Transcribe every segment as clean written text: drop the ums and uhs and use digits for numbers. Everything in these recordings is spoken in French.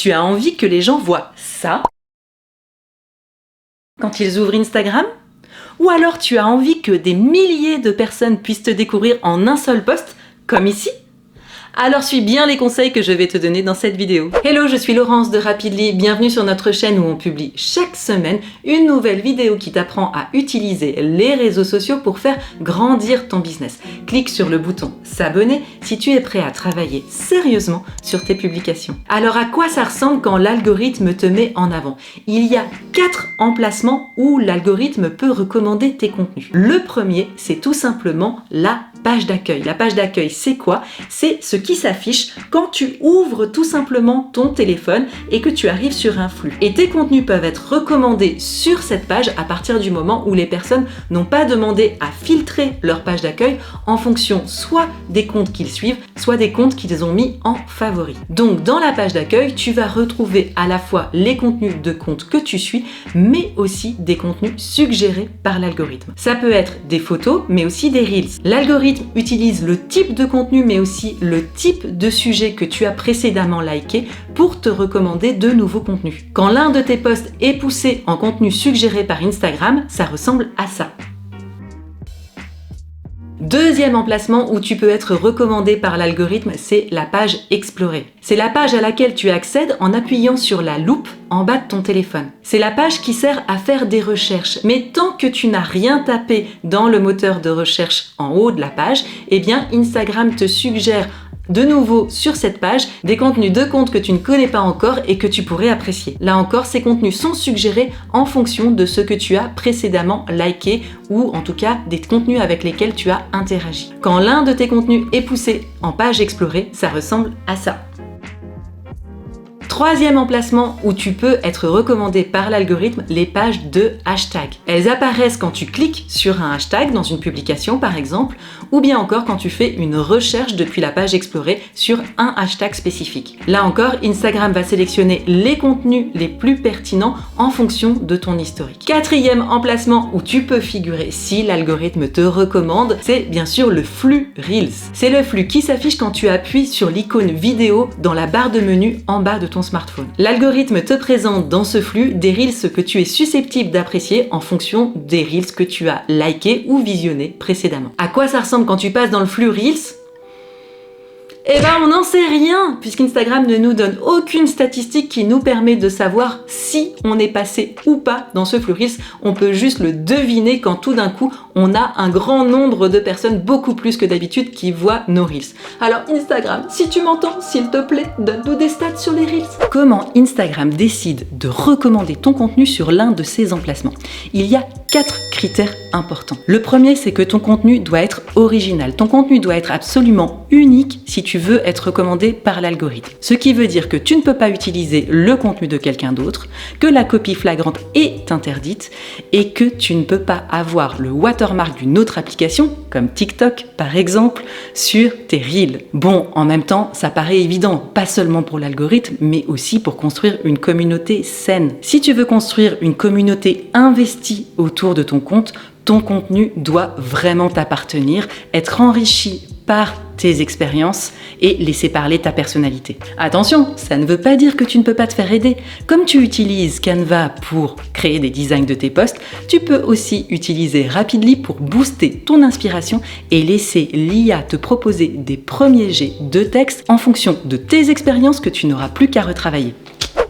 Tu as envie que les gens voient ça quand ils ouvrent Instagram? Ou alors tu as envie que des milliers de personnes puissent te découvrir en un seul post, comme ici? Alors suis bien les conseils que je vais te donner dans cette vidéo. Hello, je suis Laurence de Rapidly, bienvenue sur notre chaîne où on publie chaque semaine une nouvelle vidéo qui t'apprend à utiliser les réseaux sociaux pour faire grandir ton business. Clique sur le bouton s'abonner si tu es prêt à travailler sérieusement sur tes publications. Alors à quoi ça ressemble quand l'algorithme te met en avant? Il y a 4 emplacements où l'algorithme peut recommander tes contenus. Le premier, c'est tout simplement la page d'accueil. La page d'accueil, c'est quoi? C'est ce qui s'affiche quand tu ouvres tout simplement ton téléphone et que tu arrives sur un flux. Et tes contenus peuvent être recommandés sur cette page à partir du moment où les personnes n'ont pas demandé à filtrer leur page d'accueil en fonction soit des comptes qu'ils suivent, soit des comptes qu'ils ont mis en favoris. Donc dans la page d'accueil, tu vas retrouver à la fois les contenus de comptes que tu suis, mais aussi des contenus suggérés par l'algorithme. Ça peut être des photos, mais aussi des reels. L'algorithme utilise le type de contenu, mais aussi le type de sujet que tu as précédemment liké pour te recommander de nouveaux contenus. Quand l'un de tes posts est poussé en contenu suggéré par Instagram, ça ressemble à ça. Deuxième emplacement où tu peux être recommandé par l'algorithme, c'est la page Explorer. C'est la page à laquelle tu accèdes en appuyant sur la loupe en bas de ton téléphone. C'est la page qui sert à faire des recherches. Mais tant que tu n'as rien tapé dans le moteur de recherche en haut de la page, eh bien Instagram te suggère de nouveau sur cette page des contenus de comptes que tu ne connais pas encore et que tu pourrais apprécier. Là encore, ces contenus sont suggérés en fonction de ce que tu as précédemment liké ou en tout cas des contenus avec lesquels tu as interagi. Quand l'un de tes contenus est poussé en page explorée, ça ressemble à ça. Troisième emplacement où tu peux être recommandé par l'algorithme, les pages de hashtag. Elles apparaissent quand tu cliques sur un hashtag dans une publication par exemple, ou bien encore quand tu fais une recherche depuis la page explorée sur un hashtag spécifique. Là encore, Instagram va sélectionner les contenus les plus pertinents en fonction de ton historique. Quatrième emplacement où tu peux figurer si l'algorithme te recommande, c'est bien sûr le flux Reels. C'est le flux qui s'affiche quand tu appuies sur l'icône vidéo dans la barre de menu en bas de ton smartphone. L'algorithme te présente dans ce flux des Reels que tu es susceptible d'apprécier en fonction des Reels que tu as likés ou visionnés précédemment. À quoi ça ressemble quand tu passes dans le flux Reels? Eh ben on n'en sait rien puisqu'Instagram ne nous donne aucune statistique qui nous permet de savoir si on est passé ou pas dans ce flux Reels. On peut juste le deviner quand tout d'un coup on a un grand nombre de personnes, beaucoup plus que d'habitude, qui voient nos Reels. Alors Instagram, si tu m'entends, s'il te plaît, donne-nous des stats sur les Reels. Comment Instagram décide de recommander ton contenu sur l'un de ces emplacements? Il y a 4 critères importants. Le premier, c'est que ton contenu doit être original. Ton contenu doit être absolument unique si tu veux être recommandé par l'algorithme. Ce qui veut dire que tu ne peux pas utiliser le contenu de quelqu'un d'autre, que la copie flagrante est interdite et que tu ne peux pas avoir le watermark d'une autre application, comme TikTok par exemple, sur tes Reels. Bon, en même temps, ça paraît évident, pas seulement pour l'algorithme, mais aussi pour construire une communauté saine. Si tu veux construire une communauté investie autour de ton compte, ton contenu doit vraiment t'appartenir, être enrichi par tes expériences et laisser parler ta personnalité. Attention, ça ne veut pas dire que tu ne peux pas te faire aider. Comme tu utilises Canva pour créer des designs de tes posts, tu peux aussi utiliser Rapidly pour booster ton inspiration et laisser l'IA te proposer des premiers jets de texte en fonction de tes expériences que tu n'auras plus qu'à retravailler.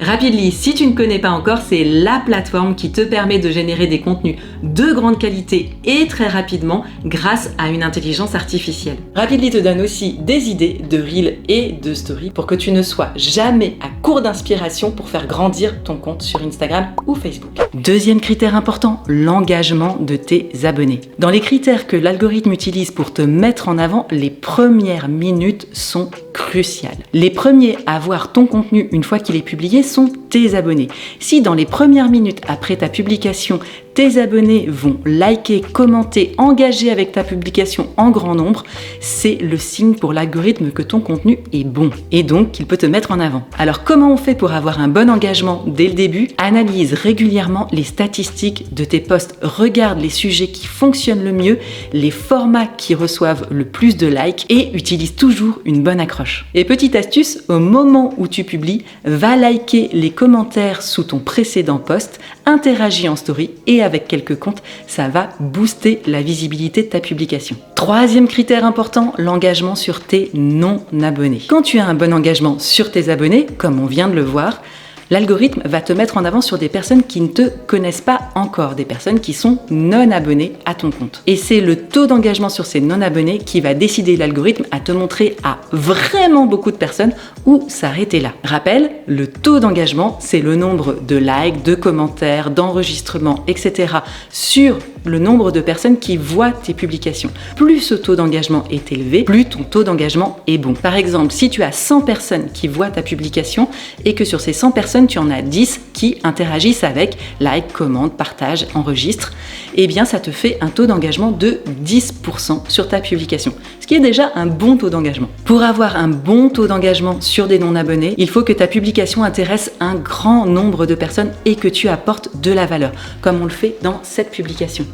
Rapidly, si tu ne connais pas encore, c'est la plateforme qui te permet de générer des contenus de grande qualité et très rapidement grâce à une intelligence artificielle. Rapidly te donne aussi des idées de Reels et de Stories pour que tu ne sois jamais à court d'inspiration pour faire grandir ton compte sur Instagram ou Facebook. Deuxième critère important, l'engagement de tes abonnés. Dans les critères que l'algorithme utilise pour te mettre en avant, les premières minutes sont cruciales. Les premiers à voir ton contenu une fois qu'il est publié sont tes abonnés. Si dans les premières minutes après ta publication, tes abonnés vont liker, commenter, engager avec ta publication en grand nombre, c'est le signe pour l'algorithme que ton contenu est bon et donc qu'il peut te mettre en avant. Alors comment on fait pour avoir un bon engagement dès le début? Analyse régulièrement les statistiques de tes posts, regarde les sujets qui fonctionnent le mieux, les formats qui reçoivent le plus de likes et utilise toujours une bonne accroche. Et petite astuce, au moment où tu publies, va liker les commentaires sous ton précédent post, interagis en story et avec quelques comptes, ça va booster la visibilité de ta publication. Troisième critère important, l'engagement sur tes non-abonnés. Quand tu as un bon engagement sur tes abonnés, comme on vient de le voir, l'algorithme va te mettre en avant sur des personnes qui ne te connaissent pas encore, des personnes qui sont non abonnées à ton compte. Et c'est le taux d'engagement sur ces non abonnés qui va décider l'algorithme à te montrer à vraiment beaucoup de personnes ou s'arrêter là. Rappel, le taux d'engagement, c'est le nombre de likes, de commentaires, d'enregistrements, etc. sur le nombre de personnes qui voient tes publications. Plus ce taux d'engagement est élevé, plus ton taux d'engagement est bon. Par exemple, si tu as 100 personnes qui voient ta publication et que sur ces 100 personnes, tu en as 10 qui interagissent avec, like, commentent, partagent, enregistrent, eh bien ça te fait un taux d'engagement de 10% sur ta publication, ce qui est déjà un bon taux d'engagement. Pour avoir un bon taux d'engagement sur des non-abonnés, il faut que ta publication intéresse un grand nombre de personnes et que tu apportes de la valeur, comme on le fait dans cette publication.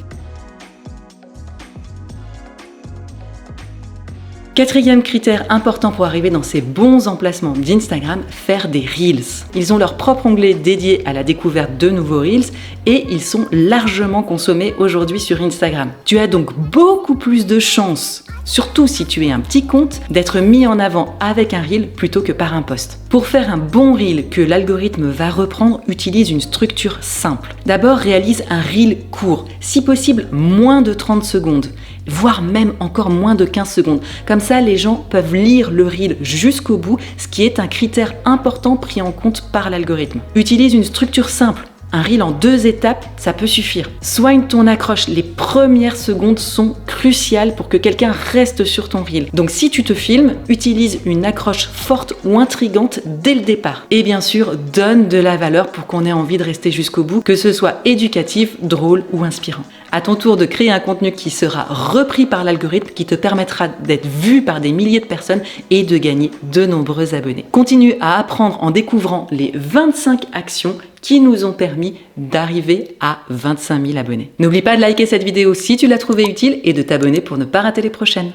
Quatrième critère important pour arriver dans ces bons emplacements d'Instagram, faire des Reels. Ils ont leur propre onglet dédié à la découverte de nouveaux Reels et ils sont largement consommés aujourd'hui sur Instagram. Tu as donc beaucoup plus de chances, surtout si tu es un petit compte, d'être mis en avant avec un Reel plutôt que par un post. Pour faire un bon Reel que l'algorithme va reprendre, utilise une structure simple. D'abord, réalise un Reel court, si possible moins de 30 secondes, voire même encore moins de 15 secondes. Comme ça, les gens peuvent lire le Reel jusqu'au bout, ce qui est un critère important pris en compte par l'algorithme. Utilise une structure simple. Un Reel en 2 étapes, ça peut suffire. Soigne ton accroche. Les premières secondes sont cruciales pour que quelqu'un reste sur ton Reel. Donc si tu te filmes, utilise une accroche forte ou intrigante dès le départ. Et bien sûr, donne de la valeur pour qu'on ait envie de rester jusqu'au bout, que ce soit éducatif, drôle ou inspirant. À ton tour de créer un contenu qui sera repris par l'algorithme, qui te permettra d'être vu par des milliers de personnes et de gagner de nombreux abonnés. Continue à apprendre en découvrant les 25 actions qui nous ont permis d'arriver à 25 000 abonnés. N'oublie pas de liker cette vidéo si tu l'as trouvée utile et de t'abonner pour ne pas rater les prochaines.